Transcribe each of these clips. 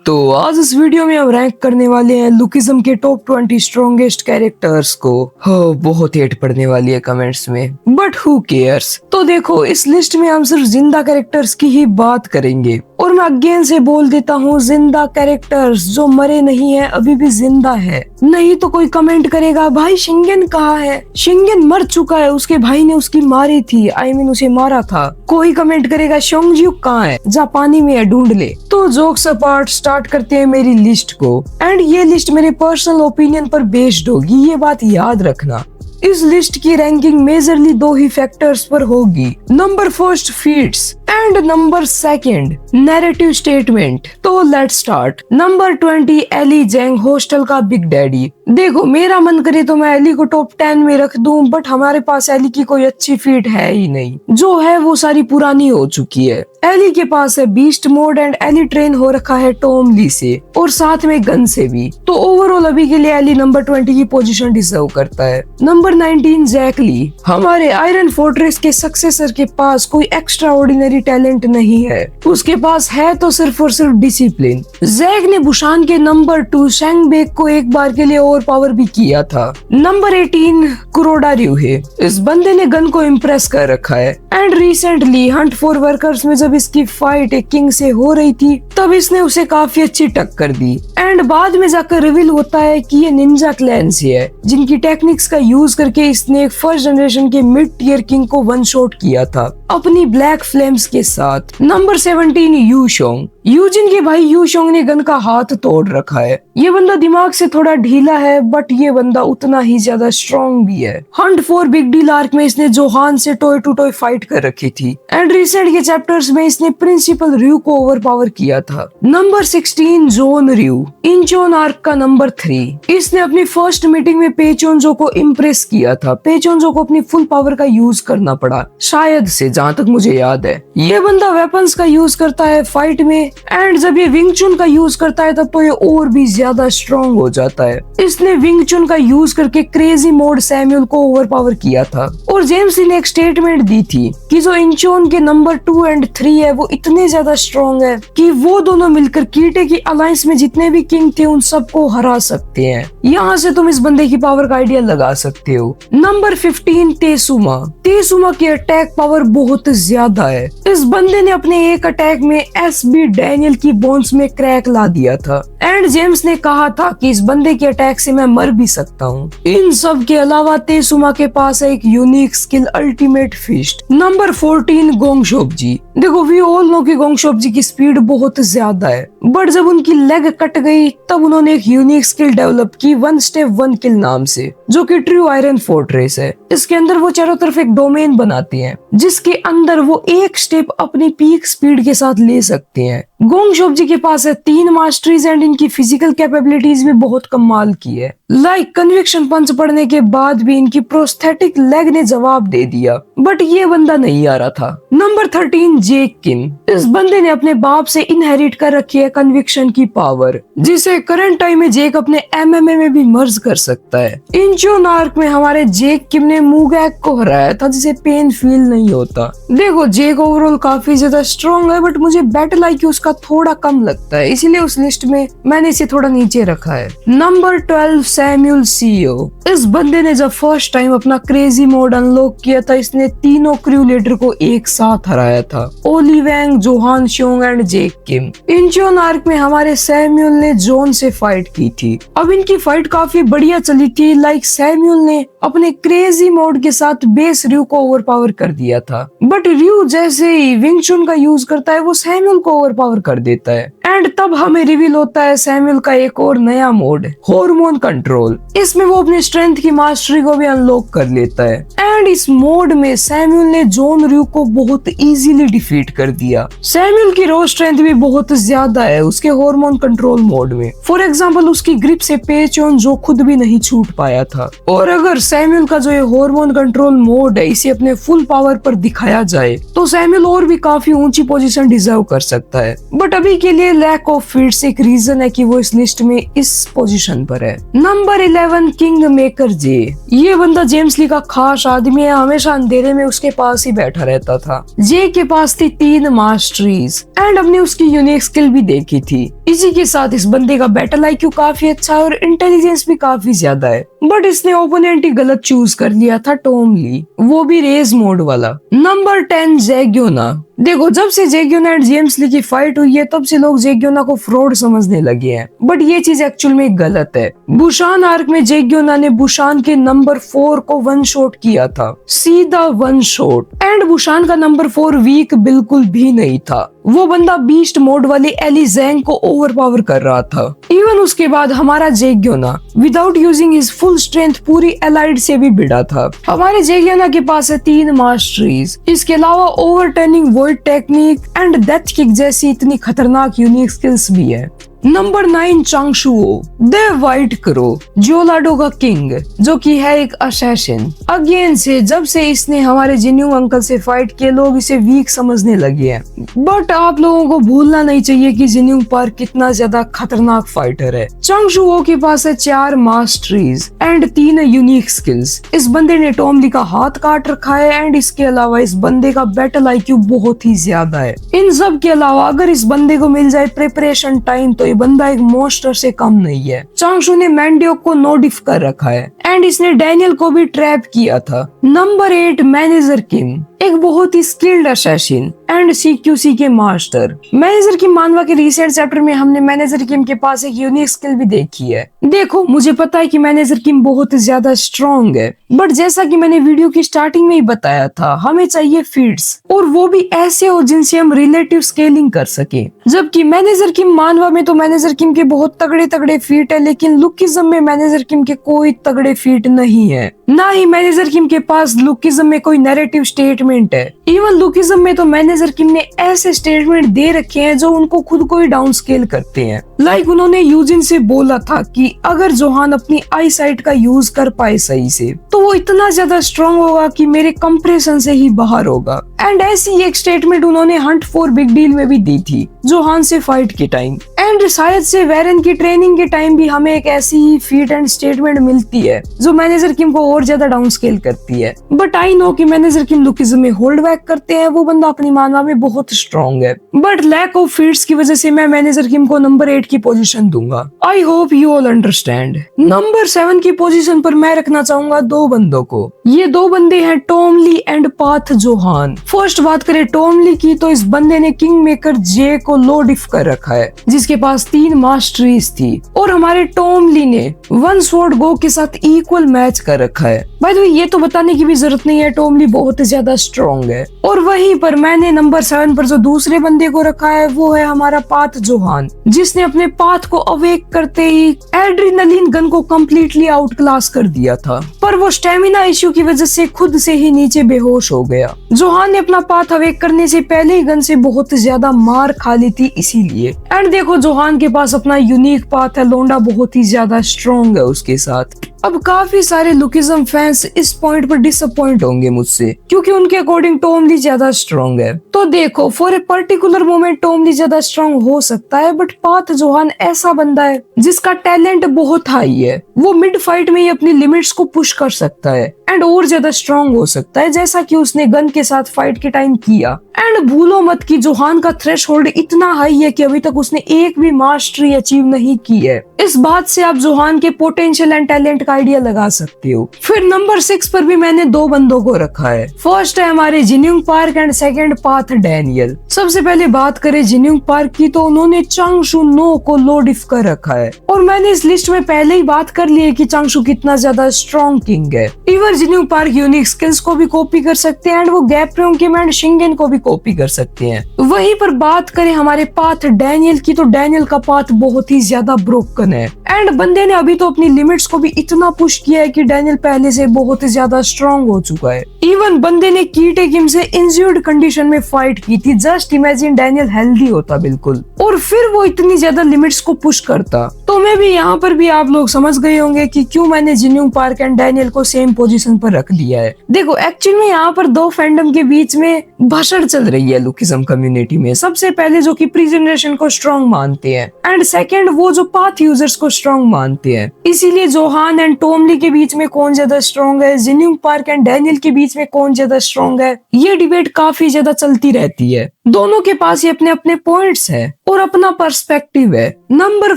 तो आज इस वीडियो में हम रैंक करने वाले हैं लुकिज्म के टॉप 20 स्ट्रॉन्गेस्ट कैरेक्टर्स को। हो बहुत हेट पड़ने वाली है कमेंट्स में, बट हु केयर्स। तो देखो, इस लिस्ट में हम सिर्फ जिंदा कैरेक्टर्स की ही बात करेंगे और मैं अगेन से बोल देता हूँ, जिंदा कैरेक्टर्स जो मरे नहीं है, अभी भी जिंदा है। नहीं तो कोई कमेंट करेगा भाई शिंगन कहाँ है, शिंगन मर चुका है, उसके भाई ने उसकी मारी थी, उसे मारा था। कोई कमेंट करेगा शोंगज्यूक कहाँ है, जा पानी में है, ढूंढ ले। तो जोक्स अपार्ट स्टार्ट करते हैं मेरी लिस्ट को, एंड ये लिस्ट मेरे पर्सनल ओपिनियन पर बेस्ड होगी, ये बात याद रखना। इस लिस्ट की रैंकिंग मेजरली दो ही फैक्टर्स पर होगी, number first feats and number second narrative statement. तो let's start. Number 20 Eli Jang, hostel का बिग डैडी। देखो, मेरा मन करे तो मैं एली को टॉप 10 में रख दूं, बट हमारे पास एली की कोई अच्छी फीट है ही नहीं, जो है वो सारी पुरानी हो चुकी है। एली के पास है beast mode and Ellie train हो रखा है टॉम ली से और साथ में गन से भी। तो ओवरऑल अभी के लिए एली नंबर 20 की पोजीशन डिजर्व करता है। नंबर 19 जैक ली। हमारे आयरन फोर्ट्रेस के सक्सेसर के पास कोई एक्स्ट्रा ऑर्डिनरी टैलेंट नहीं है, उसके पास है तो सिर्फ और सिर्फ डिसिप्लिन। जैक ने बुशान के नंबर 2 शैंगबेक को एक बार के लिए ओवर पावर भी किया था। Number 18 Kuroda ryuhei। इस बंदे ने गन को इम्प्रेस कर रखा है and recently Hunt for workers में जब इसकी फाइट एक किंग से हो रही थी, तब इसने उसे काफी अच्छी टक्कर दी एंड बाद में जाकर रिवील होता है कि ये निंजा क्लैन से है, जिनकी टेक्निक्स का यूज करके इसने एक फर्स्ट जनरेशन के मिड टियर किंग को वन शॉट किया था अपनी ब्लैक फ्लेम्स के साथ। Number 17 you Shunga. यूजिन के भाई यू शोंग ने गन का हाथ तोड़ रखा है। ये बंदा दिमाग से थोड़ा ढीला है, बट ये बंदा उतना ही ज्यादा स्ट्रॉन्ग भी है। Hunt for big deal arc में इसने जोहान से टॉय टू टॉय फाइट कर रखी थी एंड रिसेंट के चैप्टर्स में इसने प्रिंसिपल रयू को ओवर पावर किया था। नंबर 16 जोन रयू, इंचोन आर्क का नंबर 3। इसने अपनी फर्स्ट मीटिंग में पेचोनजो को इम्प्रेस किया था। पेचोनजो को अपनी फुल पावर का यूज करना पड़ा शायद से, जहाँ तक मुझे याद है। ये बंदा वेपन्स का यूज करता है फाइट में एंड जब ये विंग चुन का यूज करता है तब तो ये और भी ज्यादा स्ट्रॉन्ग हो जाता है। इसने विंग चुन का यूज करके क्रेजी मोड सैम्यूल को ओवर पावर किया था और जेम्स ली ने एक स्टेटमेंट दी थी कि जो इंचोन के नंबर 2 एंड 3 है वो इतने ज्यादा स्ट्रॉन्ग है कि वो दोनों मिलकर कीटे की अलायंस में जितने भी किंग थे उन सबको हरा सकते हैं। यहाँ से तुम इस बंदे की पावर का आइडिया लगा सकते हो। नंबर 15 तेसुमा। तेसुमा की अटैक पावर बहुत ज्यादा है। इस बंदे ने अपने एक अटैक में एसबी डैनियल की बोन्स में क्रैक ला दिया था एंड जेम्स ने कहा था कि इस बंदे के अटैक से मैं मर भी सकता हूँ। इन सब के अलावा तेसुमा के पास है एक unique skill ultimate fist. Number 14 गोंगशोबजी। देखो, वी ऑल नो कि गोंगशोबजी की स्पीड बहुत ज्यादा है, बट जब उनकी लेग कट गई तब उन्होंने एक यूनिक स्किल डेवलप की 1 स्टेप 1 किल नाम से, जो कि ट्रू आयरन फोर्ट्रेस है। इसके अंदर वो चारों तरफ एक डोमेन बनाते हैं जिसके अंदर वो एक स्टेप अपनी पीक स्पीड के साथ ले सकते हैं। गोंगशोबजी के पास है 3 मास्टरीज एंड इनकी फिजिकल कैपेबिलिटीज भी बहुत कमाल की है। लाइक कन्विक्शन पंच पड़ने के बाद भी इनकी प्रोस्थेटिक लेग ने जवाब दे दिया, बट ये बंदा नहीं आ रहा था। नंबर 13 जेक किम। इस बंदे ने अपने बाप से इनहेरिट कर रखी है कन्विक्शन की पावर, जिसे करंट टाइम में जेक अपने एमएमए में भी मर्ज कर सकता है। इंचोन आर्क में हमारे जेक किम ने मूगैक को हराया था, जिसे पेन फील नहीं होता। देखो, जेक ओवरऑल काफी ज्यादा स्ट्रॉन्ग है, बट मुझे बैटल आईक्यू उसका थोड़ा कम लगता है, इसीलिए उस लिस्ट में मैंने इसे थोड़ा नीचे रखा है। Number 12 Samuel CO. इस बंदे ने जब फर्स्ट टाइम अपना क्रेजी मोड अनलॉक किया था, इसने तीनों क्रू लीडर को एक साथ हराया था, Ollie Wang, Johan Seong and Jake Kim. Incheon arc में हमारे सैम्यूल ने जॉन से फाइट की थी। अब इनकी फाइट काफी बढ़िया चली थी। लाइक सैम्यूल ने अपने क्रेजी मोड के साथ बेस रयू को ओवर पावर कर दिया था, बट रयू जैसे ही विंग चुन का यूज करता है वो सैम्यूल को ओवर पावर कर देता है एंड तब हमें रिवील होता है सैम्यूल का एक और नया मोड, हार्मोन कंट्रोल। इसमें वो अपनी स्ट्रेंथ की मास्टरी को भी अनलॉक कर लेता है एंड इस मोड में सैम्यूल ने जॉन रयू को बहुत इजीली डिफीट कर दिया। सैम्यूल की रो स्ट्रेंथ भी बहुत ज्यादा है उसके हार्मोन कंट्रोल मोड में। फॉर एग्जांपल, उसकी ग्रिप से पेचोनजो खुद भी नहीं छूट पाया था। और अगर सैमुअल का जो ये हार्मोन कंट्रोल मोड है इसे अपने फुल पावर पर दिखाया जाए तो सैमुअल और भी काफी ऊंची पोजीशन डिजर्व कर सकता है। बट अभी के लिए लैक ऑफ फीट्स एक रीजन है कि वो इस लिस्ट में इस पोजीशन पर है। नंबर 11 किंग मेकर जे। ये बंदा जेम्स ली का खास आदमी है, हमेशा अंधेरे में उसके पास ही बैठा रहता था। जे के पास थी 3 मास्टरीज एंड हमने उसकी यूनिक स्किल भी देखी थी। इसी के साथ इस बंदे का बैटल आईक्यू काफी अच्छा है और इंटेलिजेंस भी काफी ज्यादा है। बट इसने ओपोनेंट ही गलत चूज कर लिया था, टॉम ली, वो भी रेज मोड वाला। नंबर 10 जैग्योना। देखो जब से जैग्योना एंड जेम्स ली की फाइट हुई है तब से लोग जैग्योना को फ्रॉड समझने लगे हैं, बट ये चीज एक्चुअल में गलत है। बुशान आर्क में जैग्योना ने बुशान के नंबर 4 को 1 शॉट किया था, सीधा 1 शॉट। एंड बुशान का नंबर 4 वीक बिल्कुल भी नहीं था, वो बंदा बीस्ट मोड वाली एली ज़ैंग को ओवरपावर कर रहा था। इवन उसके बाद हमारा जैग्योना without using his full strength पूरी एलाइड से भी भिड़ा था। हमारे जैग्योना के पास है 3 मास्टरीज, इसके अलावा overturning void technique and death kick जैसी इतनी खतरनाक यूनिक स्किल्स भी है। नंबर 9 चांगशुओ, द व्हाइट क्रो, जोलाडो का किंग, जो कि है एक असैसिन। अगेन से जब से इसने हमारे जिन्यू अंकल से फाइट किए लोग इसे वीक समझने लगे हैं, बट आप लोगों को भूलना नहीं चाहिए कि जिन्यू पार्क कितना ज्यादा खतरनाक फाइटर है। चांगशुओ के पास है 4 मास्टरीज एंड 3 यूनिक स्किल्स। इस बंदे ने टॉम ली का हाथ काट रखा है एंड इसके अलावा इस बंदे का बैटल आईक्यू बहुत ही ज्यादा है। इन सब के अलावा अगर इस बंदे को मिल जाए प्रिपरेशन टाइम तो बंदा एक मॉन्स्टर से कम नहीं है। चांगशु ने मैंडियोक को नो डिफ कर रखा है एंड इसने डैनियल को भी ट्रैप किया था। नंबर 8 मैनेजर किम, एक बहुत ही स्किल्ड असैसिन एंड सीक्यूसी के मास्टर। मैनेजर किम मानवा के रिसेंट चैप्टर में हमने मैनेजर किम के पास एक यूनिक स्किल भी देखी है। देखो मुझे पता है कि मैनेजर किम बहुत ज्यादा स्ट्रॉन्ग है, बट जैसा कि मैंने वीडियो की स्टार्टिंग में ही बताया था हमें चाहिए फीट्स और वो भी ऐसे हो जिनसे हम रिलेटिव स्केलिंग कर सके। जबकि मैनेजर किम मानवा में तो मैनेजर किम के बहुत तगड़े तगड़े फीट है, लेकिन लुकिज्म में मैनेजर किम के कोई तगड़े फीट नहीं है। ना ही मैनेजर किम के पास लुकिज्म में कोई नैरेटिव स्टेटमेंट है। इवन लुकिज्म में तो मैनेजर किम ने ऐसे स्टेटमेंट दे रखे हैं जो उनको खुद को ही डाउन स्केल करते हैं। लाइक उन्होंने यूजिन से बोला था कि अगर जोहान अपनी आई साइट का यूज कर पाए सही से तो वो इतना ज्यादा स्ट्रॉन्ग होगा कि मेरे कंप्रेशन से ही बाहर होगा। एंड ऐसी एक स्टेटमेंट उन्होंने हंट फॉर बिग डील में भी दी थी जोहान से फाइट के टाइम। एंड शायद से वेरन की ट्रेनिंग के टाइम भी हमें एक ऐसी ही फीट एंड स्टेटमेंट मिलती है जो मैनेजर किम को और ज्यादा डाउन स्केल करती है। बट आई नो कि मैनेजर किम लुकिज्म में होल्ड बैक करते हैं, वो बंदा अपनी मानवा में बहुत स्ट्रॉन्ग है। बट लैक ऑफ फीट्स की वजह से मैं मैनेजर किम को नंबर 8 की पोजीशन दूंगा। I hope you all understand. Number 7 की पोजीशन पर मैं रखना चाहूंगा 2 बंदों को। ये 2 बंदे हैं Tom Lee and Path Johan. First बात करें टॉम ली की तो इस बंदे ने किंग मेकर जे को लो डिफ कर रखा है जिसके पास 3 मास्टरीज थी और हमारे टॉम ली ने 1 स्वॉर्ड गो के साथ इक्वल मैच कर रखा है। बाय द वे ये तो बताने की भी जरूरत नहीं है टॉम ली बहुत ज्यादा स्ट्रॉन्ग है। और वहीं पर मैंने नंबर 7 पर जो दूसरे बंदे को रखा है वो है हमारा पाथ जोहान, जिसने अपने पाथ को अवेक करते ही एड्रेनलिन गन को कम्प्लीटली आउट क्लास कर दिया था, पर वो स्टेमिना इश्यू की वजह से खुद से ही नीचे बेहोश हो गया। जोहान ने अपना पाथ अवेक करने से पहले ही गन से बहुत ज्यादा मार खा ली थी इसीलिए। एंड देखो जोहान के पास अपना यूनिक पाथ है, लोंडा बहुत ही ज्यादा स्ट्रॉन्ग है उसके साथ। अब काफी सारे लुकिज्म फैंस इस पॉइंट पर डिसअपॉइंट होंगे मुझसे क्योंकि उनके अकॉर्डिंग टॉम ली ज्यादा स्ट्रॉन्ग है। तो देखो for a particular moment Tom Lee ज्यादा स्ट्रॉन्ग हो सकता है, बट पाथ जोहान ऐसा बंदा है जिसका टैलेंट बहुत हाई है। वो मिड फाइट में ही अपनी लिमिट्स को पुश कर सकता है एंड और ज्यादा स्ट्रॉन्ग हो सकता है जैसा कि उसने गन के साथ फाइट के टाइम किया। एंड भूलो मत कि जोहान का थ्रेशहोल्ड इतना हाई है कि अभी तक उसने एक भी मास्टरी अचीव नहीं की है। इस बात से आप जोहान के पोटेंशियल एंड टैलेंट का आइडिया लगा सकते हो। फिर नंबर 6 पर भी मैंने 2 बंदों को रखा है। फर्स्ट है हमारे जिन्यूंग पार्क एंड सेकंड पाथ डैनियल। सबसे पहले बात करें जिन्यूंग पार्क की तो उन्होंने चांगशु नो को लो डिफ कर रखा है और मैंने इस लिस्ट में पहले ही बात कर ली है कि चांगशु कितना ज्यादा स्ट्रॉन्ग किंग है। इवन जिन्यूंग पार्क यूनिक स्किल्स को भी कॉपी कर सकते हैं एंड वो गैप्रियोंग किम एंड शिंगेन को भी कॉपी कर सकते हैं। वहीं पर बात करें हमारे पाथ डैनियल की तो डैनियल का पाथ बहुत ही ज्यादा ब्रोकन है एंड बंदे ने अभी तो अपनी लिमिट्स को भी इतना इतना पुश किया है कि डैनियल पहले से बहुत ही ज्यादा स्ट्रांग हो चुका है। इवन बंदे ने कीटे किम से इंज्यूर्ड कंडीशन में फाइट की थी। जस्ट इमेजिन डैनियल हेल्दी होता बिल्कुल, और फिर वो इतनी ज्यादा लिमिट्स को पुश करता। तो मैं भी यहाँ पर भी आप लोग समझ गए होंगे कि क्यों मैंने जिन्यूंग पार्क एंड डैनियल को सेम पोजीशन पर रख लिया है। देखो एक्चुअली में यहाँ पर दो फैंडम के बीच में भाषण चल रही है लुकिज्म कम्युनिटी में। सबसे पहले जो कि प्री जनरेशन को स्ट्रॉन्ग मानते हैं, एंड सेकंड वो जो पाथ यूजर्स को स्ट्रॉन्ग मानते हैं। इसीलिए जोहान एंड टॉमली के बीच में कौन ज्यादा स्ट्रॉन्ग है, जिन्यूंग पार्क एंड डैनियल के बीच में कौन ज्यादा स्ट्रॉन्ग है, ये डिबेट काफी ज्यादा चलती रहती है। दोनों के पास ही अपने अपने पॉइंट्स है और अपना पर्सपेक्टिव है। Number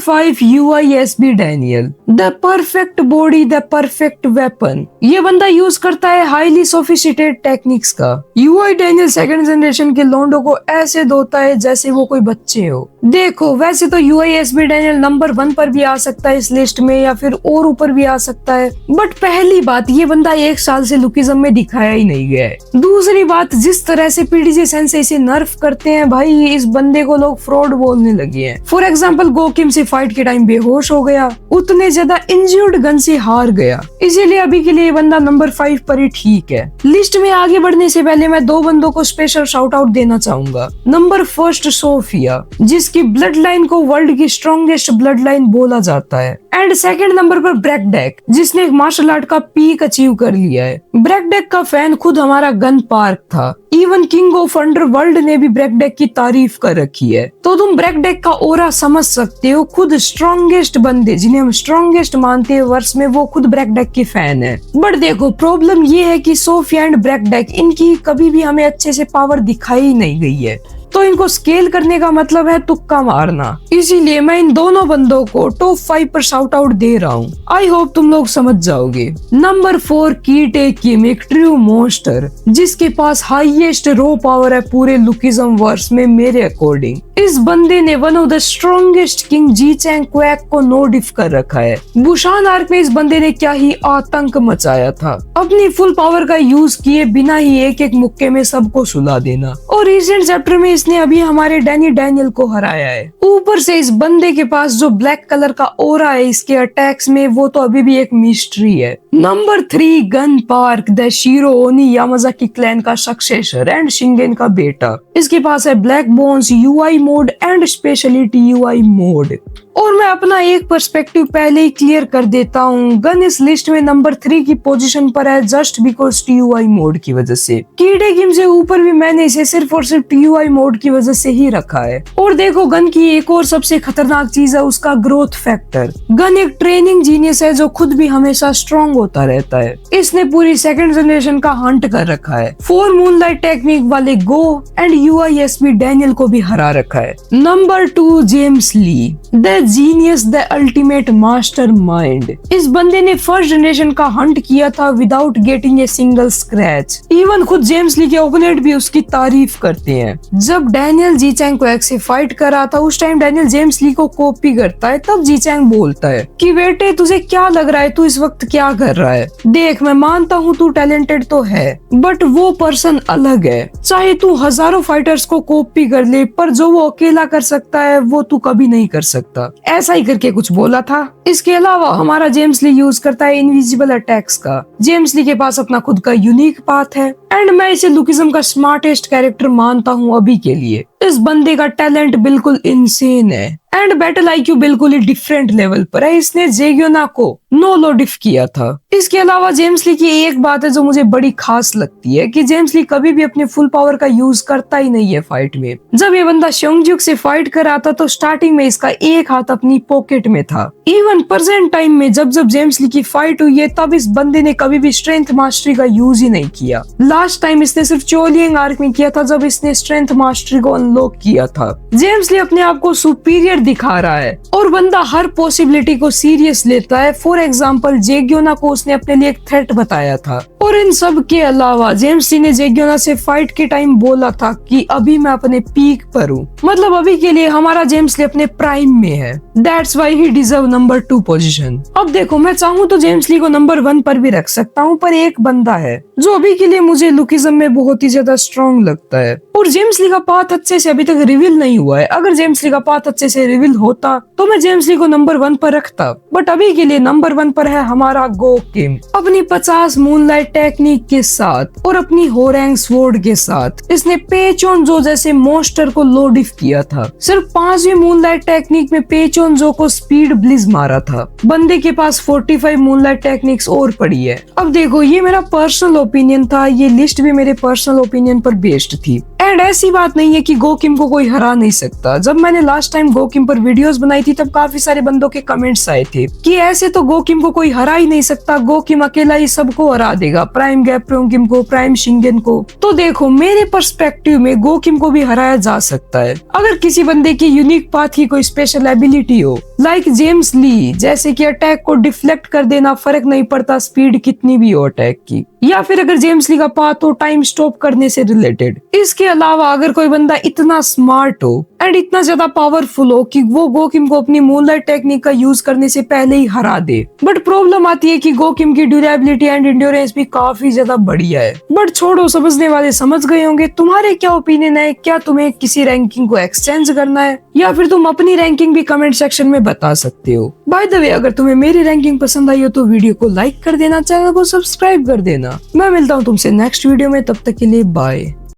5 UISB Daniel, the perfect body the perfect weapon. ये बंदा यूज करता है हाईली सोफिस्टिकेटेड टेक्निक्स का। UI डैनियल सेकंड जनरेशन के लोंडो को ऐसे धोता है जैसे वो कोई बच्चे हो। देखो वैसे तो UISB डैनियल नंबर 1 पर भी आ सकता है इस लिस्ट में, या फिर और ऊपर भी आ सकता है, बट पहली बात ये बंदा 1 साल से लुकिज्म में दिखाया ही नहीं गया है। दूसरी बात, जिस तरह से PDG सेंसेई इसे नर्फ करते हैं भाई, इस बंदे को लोग फ्रॉड बोलने लगे हैं। फॉर एग्जाम्पल गो किम से फाइट के टाइम बेहोश हो गया, उतने ज्यादा इंज्यूर्ड गन से हार गया। इसीलिए अभी के लिए ये बंदा नंबर 5 पर ही ठीक है। लिस्ट में आगे बढ़ने से पहले मैं 2 बंदों को स्पेशल शाउट आउट देना चाहूंगा। नंबर 1 सोफिया, जिसकी ब्लड लाइन को वर्ल्ड की स्ट्रॉन्गेस्ट ब्लड लाइन बोला जाता है। एंड सेकंड नंबर पर ब्रैकडेक, जिसने एक मार्शल आर्ट का पीक अचीव कर लिया है। ब्रैकडेक का फैन खुद हमारा गन पार्क था। Even king of under world ने भी ब्रैकडेक की तारीफ कर रखी है। तो तुम ब्रैकडेक का ओरा समझ सकते हो। खुद स्ट्रॉन्गेस्ट बंदे जिन्हें हम स्ट्रॉन्गेस्ट मानते हैं वर्ष में, वो खुद ब्रैकडेक के फैन है। बट देखो प्रॉब्लम ये है कि सोफिया एंड ब्रैकडेक, इनकी कभी भी हमें अच्छे से पावर दिखाई नहीं गई है। तो इनको स्केल करने का मतलब है तुक्का मारना। इसीलिए मैं इन दोनों बंदों को टॉप 5 पर शाउट आउट दे रहा हूँ। आई होप तुम लोग समझ जाओगे। नंबर 4 कीटे किम, एक ट्रू मॉन्स्टर जिसके पास हाईएस्ट रो पावर है पूरे लुकिज्म वर्स में मेरे अकॉर्डिंग। इस बंदे ने one of the strongest king Ji Chang Kwak को नो डिफ कर रखा है। बुशान आर्क में इस बंदे ने क्या ही आतंक मचाया था। अपनी फुल पावर का यूज किए बिना ही एक एक मुक्के में सबको सुला देना। और रिसेंट चैप्टर में इसने अभी हमारे डैनी डैनियल को हराया है। ऊपर से इस बंदे के पास जो ब्लैक कलर का ओरा है इसके अटैक्स में, वो तो अभी भी एक मिस्ट्री है। Number 3 gun park, the shero ओनी यामाजाकी क्लैन का सक्सेसर एंड शिंगेन का बेटा। इसके पास है black bones, UI mode and speciality UI mode. और मैं अपना एक पर्सपेक्टिव पहले ही क्लियर कर देता हूँ। गन इस लिस्ट में नंबर 3 की पोजीशन पर है जस्ट बिकॉज TUI मोड की वजह से। कीडे किम से ऊपर भी मैंने इसे सिर्फ और सिर्फ TUI मोड की वजह से ही रखा है। और देखो गन की एक और सबसे खतरनाक चीज है उसका ग्रोथ फैक्टर। गन एक ट्रेनिंग जीनियस है जो खुद भी हमेशा स्ट्रॉन्ग होता रहता है। इसने पूरी सेकंड जनरेशन का हंट कर रखा है। 4 मूनलाइट टेक्निक वाले गो एंड UISB डैनियल को भी हरा रखा है। Number 2 James Lee, the genius, the ultimate master mind. इस बंदे ने फर्स्ट जनरेशन का हंट किया था without getting a single scratch. Even खुद जेम्स ली के ओपोनेंट भी उसकी तारीफ करते हैं। जब डैनियल जी चैंग क्वैक से फाइट कर रहा था उस टाइम डैनियल जेम्स ली को कॉपी करता है। तब जी चैंग बोलता है कि बेटे तुझे क्या लग रहा है, तू इस वक्त क्या कर रहा है। देख मैं मानता हूँ तू टैलेंटेड तो है, बट वो पर्सन अलग है। चाहे तू हजारों फाइटर्स को कॉपी कर ले, पर जो वो अकेला कर सकता है वो तू कभी नहीं कर सकता। ऐसा ही करके कुछ बोला था। इसके अलावा हमारा जेम्स ली यूज करता है इनविजिबल अटैक्स का। जेम्स ली के पास अपना खुद का यूनिक पाथ है एंड मैं इसे लुकिज्म का स्मार्टेस्ट कैरेक्टर मानता हूँ अभी के लिए। इस बंदे का टैलेंट बिल्कुल इनसेन है एंड बैटल IQ बिल्कुल ही डिफरेंट लेवल पर है। इसने जेग्योना को नो लो डिफ किया था। इसके अलावा जेम्स ली की एक बात है जो मुझे बड़ी खास लगती है कि जेम्स ली कभी भी अपने फुल पावर का यूज करता ही नहीं है फाइट में। जब ये बंदा श्योंगजुक से फाइट कर रहा था तो स्टार्टिंग में इसका एक हाथ अपनी पॉकेट में था। इवन प्रेजेंट टाइम में जब जब जेम्स ली की फाइट हुई है तब इस बंदे ने कभी भी स्ट्रेंथ मास्टरी का यूज ही नहीं किया। लास्ट टाइम इसने सिर्फ चोलियंग आर्क में किया था जब इसने स्ट्रेंथ मास्टरी को अनलॉक किया था। जेम्स ली अपने आप को सुपीरियर दिखा रहा है और बंदा हर पॉसिबिलिटी को सीरियस लेता है। फॉर एग्जांपल जेग्योना को उसने अपने लिए एक थ्रेट बताया था। और इन सब के अलावा जेम्स ली ने जेग्योना से फाइट के टाइम बोला था कि अभी मैं अपने पीक पर हूँ। मतलब अभी के लिए हमारा जेम्स ली अपने प्राइम में है। That's why he deserve number 2 position. अब देखो मैं चाहूँ तो जेम्स ली को नंबर 1 पर भी रख सकता हूँ, पर एक बंदा है जो अभी के लिए मुझे लुकिज्म में बहुत ही ज्यादा स्ट्रॉन्ग लगता है और जेम्स ली का पाथ अच्छे से अभी तक रिवील नहीं हुआ है। अगर जेम्स ली का पाथ अच्छे से रिवील होता तो मैं जेम्स ली को नंबर 1 पर रखता, बट अभी के लिए नंबर 1 पर है हमारा गो किम। अपनी 50 मूनलाइट टेक्निक के साथ और अपनी होरैंग स्वॉर्ड के साथ इसने पेचोनजो जैसे मोस्टर को लो डिफ किया था। सिर्फ 5वीं मूनलाइट टेक्निक में पेचोनजो को स्पीड ब्लिज मारा था। बंदे के पास 45 मूनलाइट टेक्निक्स और पड़ी है। अब देखो, ये मेरा पर्सनल ओपिनियन था, ये लिस्ट भी मेरे पर्सनल ओपिनियन पर बेस्ड थी। एंड ऐसी बात नहीं है कि गो किम को कोई हरा नहीं सकता। जब मैंने लास्ट टाइम गो किम पर वीडियोस बनाई थी तब काफी सारे बंदों के कमेंट्स आए थे कि ऐसे तो गो किम को कोई हरा ही नहीं सकता, गो किम अकेला ही सबको हरा देगा, प्राइम गैप्रोंगिम को, प्राइम शिंगन को। तो देखो, मेरे पर्सपेक्टिव में गो किम को भी हराया जा सकता है अगर किसी बंदे की यूनिक पाथ की कोई स्पेशल एबिलिटी हो, लाइक जेम्स ली, जैसे कि अटैक को डिफ्लेक्ट कर देना, फर्क नहीं पड़ता स्पीड कितनी भी हो अटैक की, या फिर अगर जेम्स ली का पाथ हो टाइम स्टॉप करने से रिलेटेड। इसके अलावा अगर कोई बंदा इतना स्मार्ट हो एंड इतना ज्यादा पावरफुल हो कि वो गो किम को अपनी मूनलाइट टेक्निक का यूज करने से पहले ही हरा दे। बट प्रॉब्लम आती है कि गो किम की ड्यूरेबिलिटी एंड एंड्योरेंस भी काफी ज्यादा बढ़िया है। बट छोड़ो, समझने वाले समझ गए होंगे। तुम्हारे क्या ओपिनियन है? क्या तुम्हें किसी रैंकिंग को एक्सचेंज करना है, या फिर तुम अपनी रैंकिंग भी कमेंट सेक्शन में बता सकते हो। बाय द वे, अगर तुम्हें मेरी रैंकिंग पसंद आई हो तो वीडियो को लाइक कर देना, चैनल को सब्सक्राइब कर देना। मैं मिलता हूँ तुमसे नेक्स्ट वीडियो में, तब तक के लिए बाय।